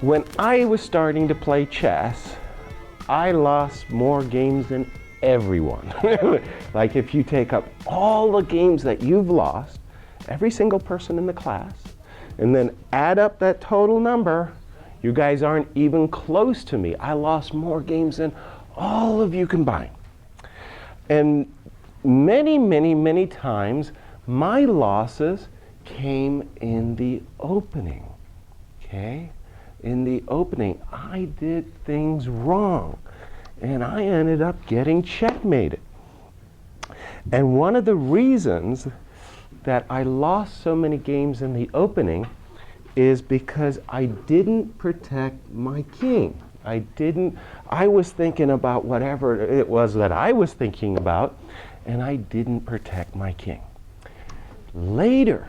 When I was starting to play chess, I lost more games than everyone. Like if you take up all the games that you've lost, every single person in the class, and then add up that total number, you guys aren't even close to me. I lost more games than all of you combined. And many, many, many times, my losses came in the opening, okay? In the opening, I did things wrong, and I ended up getting checkmated. And one of the reasons that I lost so many games in the opening is because I didn't protect my king. I was thinking about whatever it was that I was thinking about, and I didn't protect my king. Later,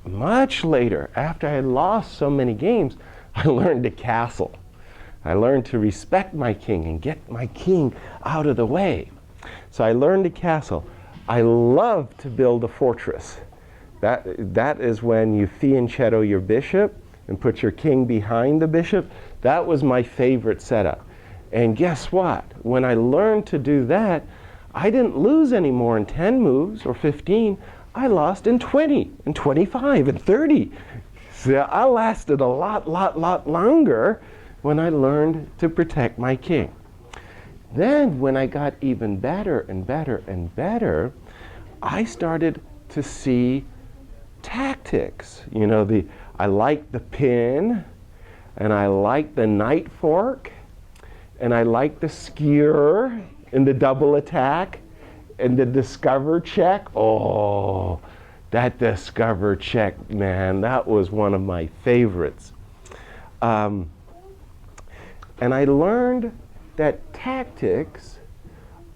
much later, after I had lost so many games, I learned to castle. I learned to respect my king and get my king out of the way. So I learned to castle. I love to build a fortress. That is when you fianchetto your bishop and put your king behind the bishop. That was my favorite setup. And guess what? When I learned to do that, I didn't lose any more in 10 moves or 15. I lost in 20, and 25, and 30. So I lasted a lot longer when I learned to protect my king. Then when I got even better and better and better, I started to see tactics. You know, I like the pin, and I like the knight fork, and I like the skewer and the double attack and the discover check. Oh, that discover check, man, that was one of my favorites. And I learned that tactics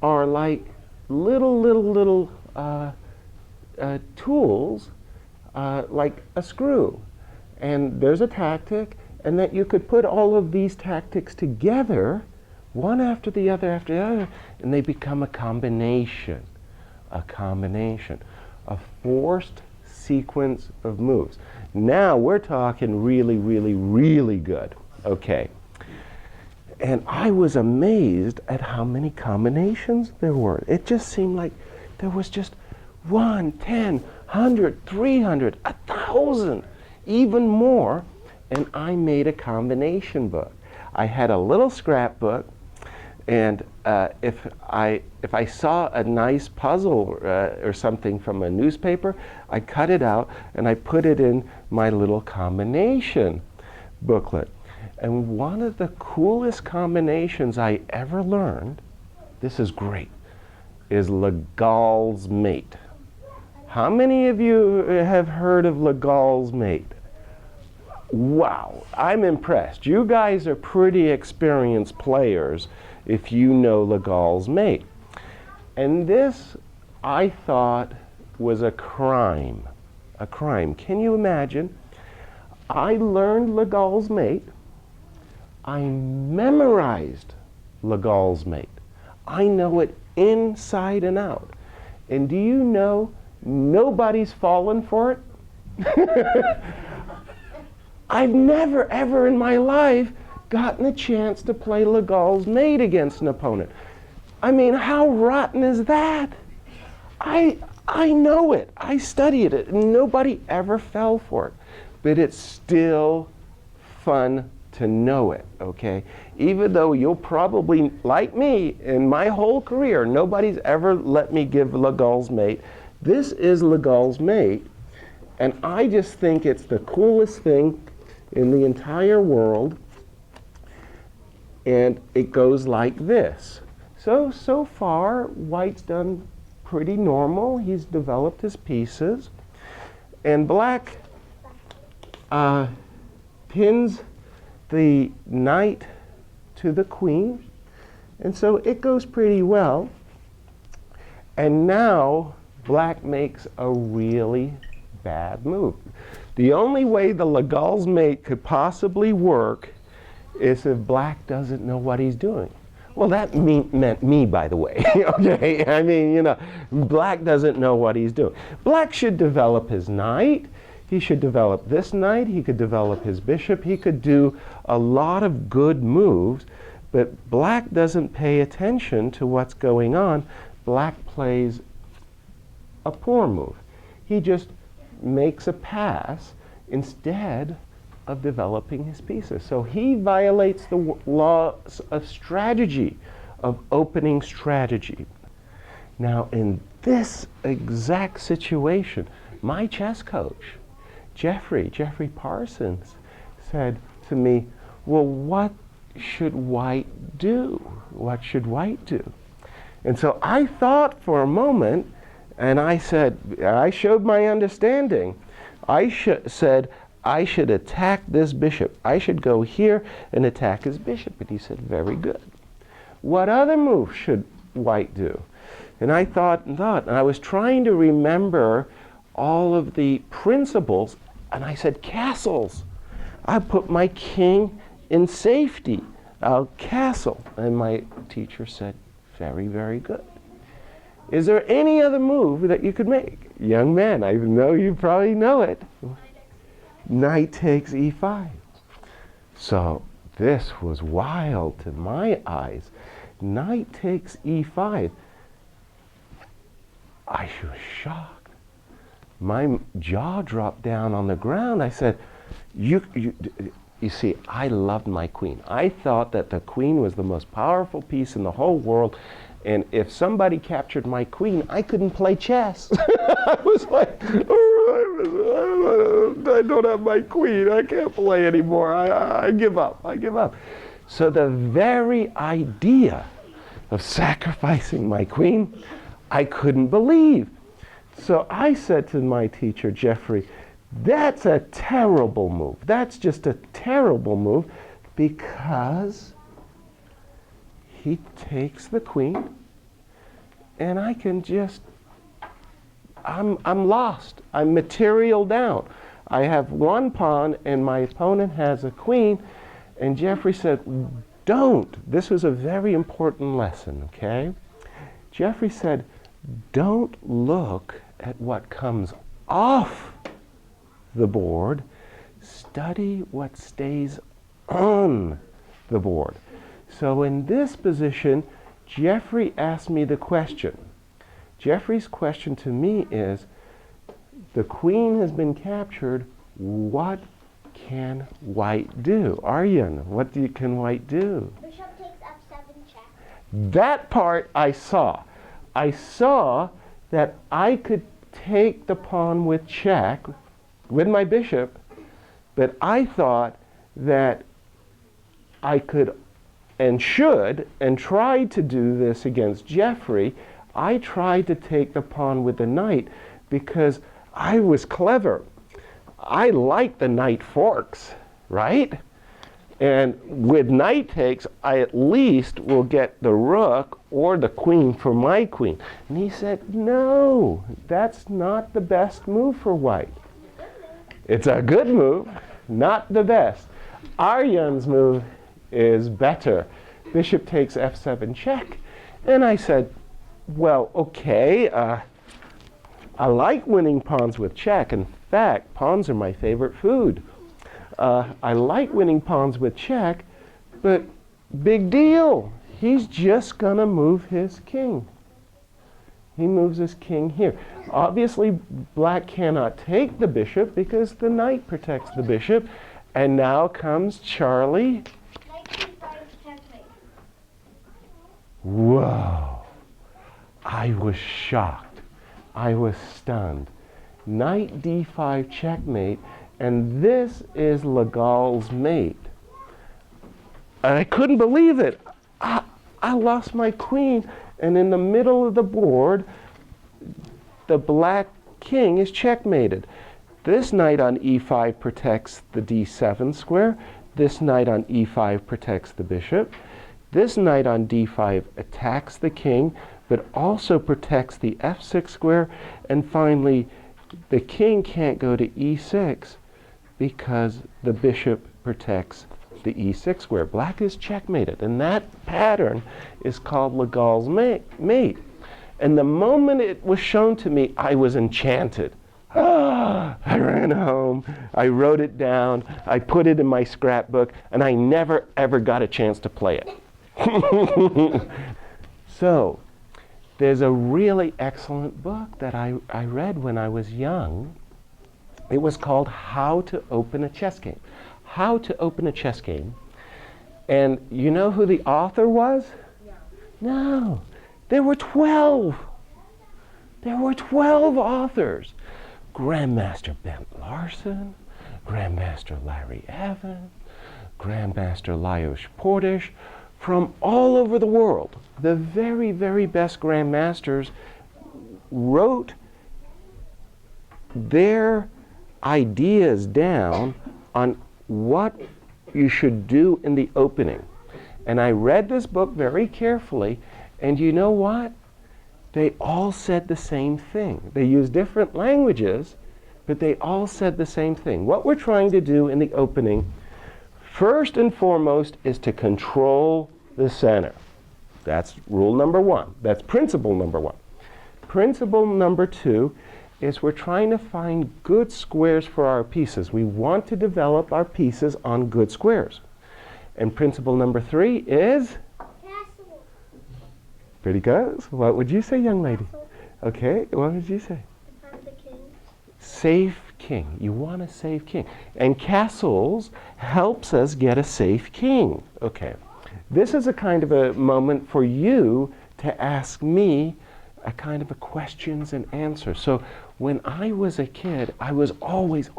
are like little tools, like a screw. And there's a tactic, and that you could put all of these tactics together, one after the other, and they become a combination, a forced sequence of moves. Now we're talking really good, okay? And I was amazed at how many combinations there were. It just seemed like there was just 1, 10, 100, 300, 1,000, even more, and I made a combination book. I had a little scrapbook, and if I saw a nice puzzle or something from a newspaper, I cut it out and I put it in my little combination booklet. And one of the coolest combinations I ever learned, this is great, is Legal's Mate. How many of you have heard of Legal's Mate? Wow, I'm impressed. You guys are pretty experienced players if you know Legal's Mate. And this, I thought, was a crime. A crime. Can you imagine? I learned Legal's Mate. I memorized Legal's Mate. I know it inside and out. And do you know nobody's fallen for it? I've never ever in my life gotten a chance to play Legal's Mate against an opponent. I mean, how rotten is that? I know it. I studied it. And nobody ever fell for it. But it's still fun to know it, okay? Even though you'll probably, like me, in my whole career, nobody's ever let me give Legal's Mate. This is Legal's Mate, and I just think it's the coolest thing in the entire world. And it goes like this. So far, White's done pretty normal. He's developed his pieces. And Black pins the knight to the queen. And so it goes pretty well. And now Black makes a really bad move. The only way the Legal's Mate could possibly work is if Black doesn't know what he's doing. Well, that meant me, by the way. Okay, I mean, you know, Black doesn't know what he's doing. Black should develop his knight. He should develop this knight, he could develop his bishop, he could do a lot of good moves, but black doesn't pay attention to what's going on. Black plays a poor move. He just makes a pass instead of developing his pieces. So he violates the laws of strategy, of opening strategy. Now in this exact situation, my chess coach, Jeffrey Parsons, said to me, well, what should white do? What should white do? And so I thought for a moment, and I said, I showed my understanding. I said, I should attack this bishop. I should go here and attack his bishop. And he said, very good. What other move should white do? And I thought, and I was trying to remember all of the principles, and I said, castles. I put my king in safety. I'll castle. And my teacher said, very, very good. Is there any other move that you could make? Young man, I know you probably know it. Knight takes e5. So this was wild to my eyes. Knight takes e5. I was shocked. My jaw dropped down on the ground. I said, you see, I loved my queen. I thought that the queen was the most powerful piece in the whole world. And if somebody captured my queen, I couldn't play chess. I was like, oh, I don't have my queen. I can't play anymore. I give up. I give up. So the very idea of sacrificing my queen, I couldn't believe. So I said to my teacher, Jeffrey, that's a terrible move. That's just a terrible move, because he takes the queen and I can just, I'm lost. I'm material down. I have one pawn and my opponent has a queen. And Jeffrey said, don't. This was a very important lesson, okay? Jeffrey said, don't look at what comes off the board. Study what stays on the board. So in this position, Jeffrey asked me the question. Jeffrey's question to me is, the queen has been captured, what can white do? Aryan, what can white do? Bishop takes f7 check. That part I saw. I saw that I could take the pawn with check with my bishop, but I thought that I could and should and tried to do this against Jeffrey. I tried to take the pawn with the knight because I was clever. I like the knight forks, right? And with knight takes, I at least will get the rook or the queen for my queen. And he said, no, that's not the best move for white. It's a good move, not the best. Aryan's move is better. Bishop takes f7 check. And I said, well, okay, I like winning pawns with check. In fact, pawns are my favorite food. I like winning pawns with check, but big deal. He's just gonna move his king. He moves his king here. Obviously, black cannot take the bishop because the knight protects the bishop. And now comes Charlie. Whoa. I was shocked. I was stunned. Knight d5 checkmate, and this is Legal's mate. And I couldn't believe it. I lost my queen, and in the middle of the board, the black king is checkmated. This knight on e5 protects the d7 square. This knight on e5 protects the bishop. This knight on d5 attacks the king, but also protects the f6 square. And finally, the king can't go to e6 because the bishop protects the e6 square. Black is checkmated, and that pattern is called Legal's mate. And the moment it was shown to me, I was enchanted. I ran home, I wrote it down, I put it in my scrapbook, and I never ever got a chance to play it. So, there's a really excellent book that I read when I was young. It was called How to Open a Chess Game. How to Open a Chess Game. And you know who the author was? No. There were 12. There were 12 authors. Grandmaster Bent Larson, Grandmaster Larry Evans, Grandmaster Lajos Portish, from all over the world. The very, very best grandmasters wrote their ideas down on what you should do in the opening. And I read this book very carefully, and you know what? They all said the same thing. They used different languages, but they all said the same thing. What we're trying to do in the opening, first and foremost, is to control the center. That's rule number one. That's principle number one. Principle number two is we're trying to find good squares for our pieces. We want to develop our pieces on good squares. And principle number three is? Castle. Pretty good. What would you say, young lady? Castle. Okay, what would you say? Defend the king. Safe king. You want a safe king. And castles helps us get a safe king. Okay. This is a kind of a moment for you to ask me a kind of a questions and answers. So when I was a kid, I was always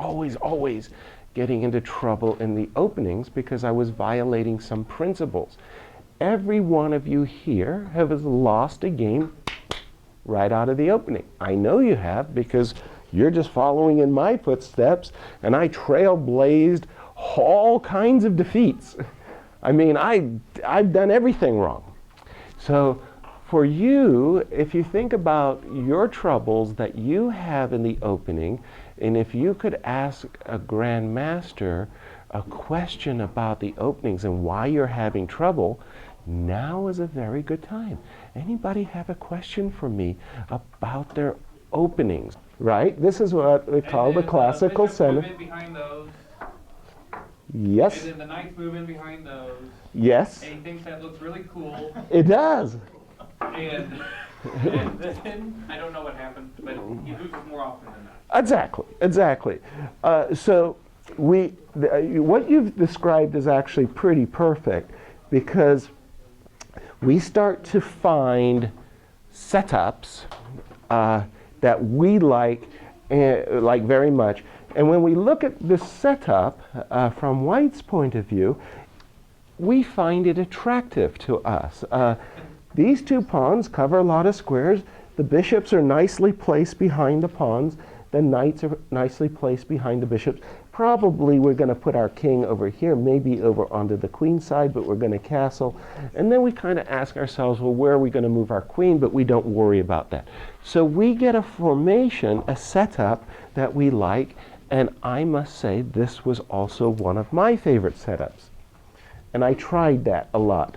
getting into trouble in the openings because I was violating some principles. Every one of you here has lost a game right out of the opening. I know you have because you're just following in my footsteps, and I trailblazed all kinds of defeats. I mean, I've done everything wrong. So for you, if you think about your troubles that you have in the opening, and if you could ask a grandmaster a question about the openings and why you're having trouble, now is a very good time. Anybody have a question for me about their openings? Right? This is what we call the classical center. Move in behind those. Yes. And then the knights move in behind those. Yes. And he thinks that looks really cool. It does. And then I don't know what happened, but he loses more often than that. Exactly. So what you've described is actually pretty perfect because we start to find setups that we like very much. And when we look at this setup from White's point of view, we find it attractive to us. These two pawns cover a lot of squares. The bishops are nicely placed behind the pawns. The knights are nicely placed behind the bishops. Probably we're going to put our king over here, maybe over onto the queen side, but we're going to castle. And then we kind of ask ourselves, well, where are we going to move our queen? But we don't worry about that. So we get a formation, a setup that we like, and I must say this was also one of my favorite setups. And I tried that a lot.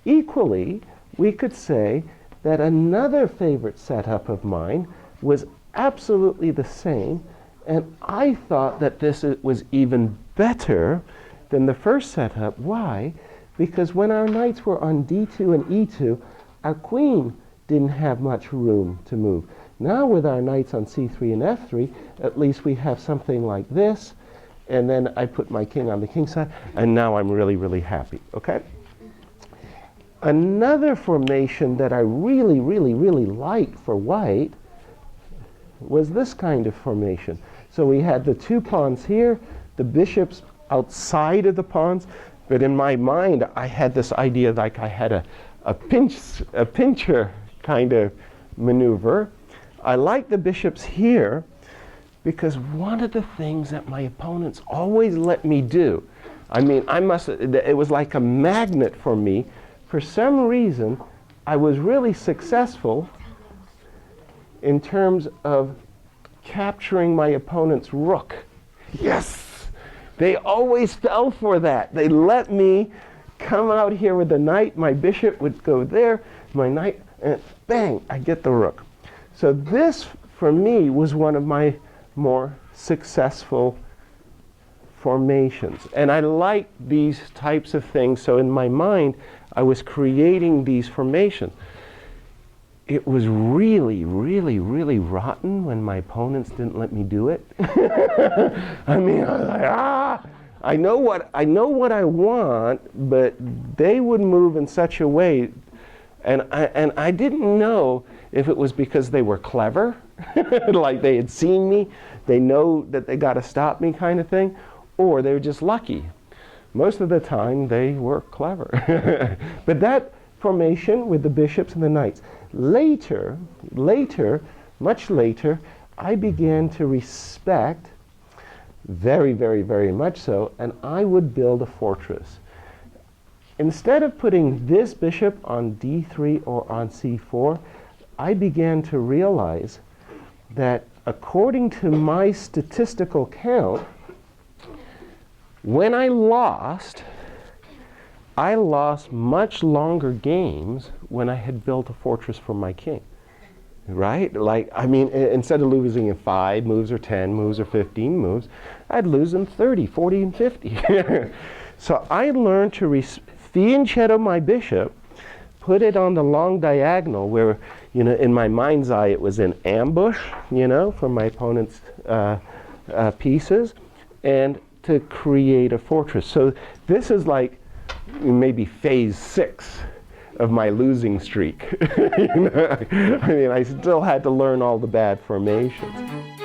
Equally, we could say that another favorite setup of mine was absolutely the same, and I thought that this was even better than the first setup. Why? Because when our knights were on d2 and e2, our queen didn't have much room to move. Now with our knights on c3 and f3, at least we have something like this, and then I put my king on the king side, and now I'm really, really happy, okay? Another formation that I really, really, really liked for White was this kind of formation. So we had the two pawns here, the bishops outside of the pawns, but in my mind I had this idea like I had a pincher kind of maneuver. I like the bishops here because one of the things that my opponents always let me do, I mean, it was like a magnet for me. For some reason, I was really successful in terms of capturing my opponent's rook. Yes! They always fell for that. They let me come out here with the knight, my bishop would go there, my knight, and bang, I get the rook. So this, for me, was one of my more successful formations. And I like these types of things, so in my mind, I was creating these formations. It was really, really, really rotten when my opponents didn't let me do it. I mean, I was like, I know what I want, but they would move in such a way, and I didn't know if it was because they were clever, like they had seen me, they know that they got to stop me kind of thing, or they were just lucky. Most of the time, they were clever. But that formation with the bishops and the knights. Later, much later, I began to respect, very, very, very much so, and I would build a fortress. Instead of putting this bishop on d3 or on c4, I began to realize that according to my statistical count, when I lost much longer games when I had built a fortress for my king, right? Like, I mean, instead of losing in 5 moves or 10 moves or 15 moves, I'd lose in 30, 40, and 50. So I learned to fianchetto my bishop, put it on the long diagonal where, you know, in my mind's eye it was in ambush, you know, for my opponent's pieces, and to create a fortress. So this is like maybe phase 6 of my losing streak. You know? I mean, I still had to learn all the bad formations.